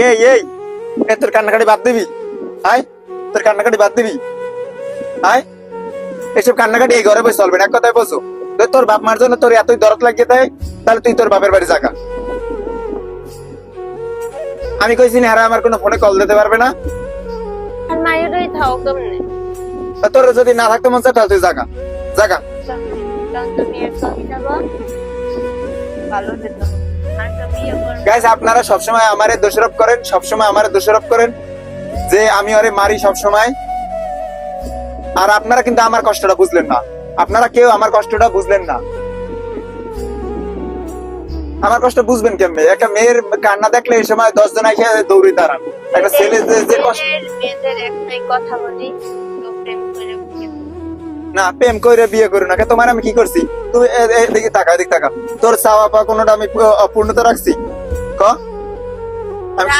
এই এই এ তোর কান্নাকাটি বাদ দিবি আয়, তোর কান্নাকাটি বাদ দিবি আয়। এসব কান্নাকাটি এই ঘরে বসে চলবে না, এক কথায় বলছো। তোর বাপ মার জন্য তোর এতই দরদ লাগিয়ে দেয়, তাহলে তুই তোর বাপের বাড়ি জাগা। আমি কইছি না হারা আমার কোনো ফোনে কল দিতে পারবে না। আর মায়েরই থাও কেমনে? তোর যদি না থাকতে মন চায় তাহলে তুই জাগা জাগা। তখন তুমি একটা যাবো, ভালো যেত। আর তো বিয়ে করবো। গাইস আপনারা সবসময় আমারে দোষারোপ করেন, সবসময় আমারে দোষারোপ করেন যে আমি ওরে মারি সবসময়। আর আপনারা কিন্তু আমার কষ্টটা বুঝলেন না, আপনারা কেউ আমার কষ্টটা বুঝলেন না। আমার কষ্ট বুঝবেন কেমনে? একটা মেয়ের কান্না দেখলে এই সময় 10 জন এসে দৌড়ে দাঁড়ান। একটা ছেলে যে কষ্ট মেয়েদের একটাই কথা বলি, তো প্রেম করে বিয়ে করো। না প্রেম করে বিয়ে করো না। তোমার আমি কি করছি? তুই এদিকে তাকা, এদিকে তাকা। তোর চাওয়া পাওয়া কোনোটা আমি অপূর্ণতা রাখছি? ক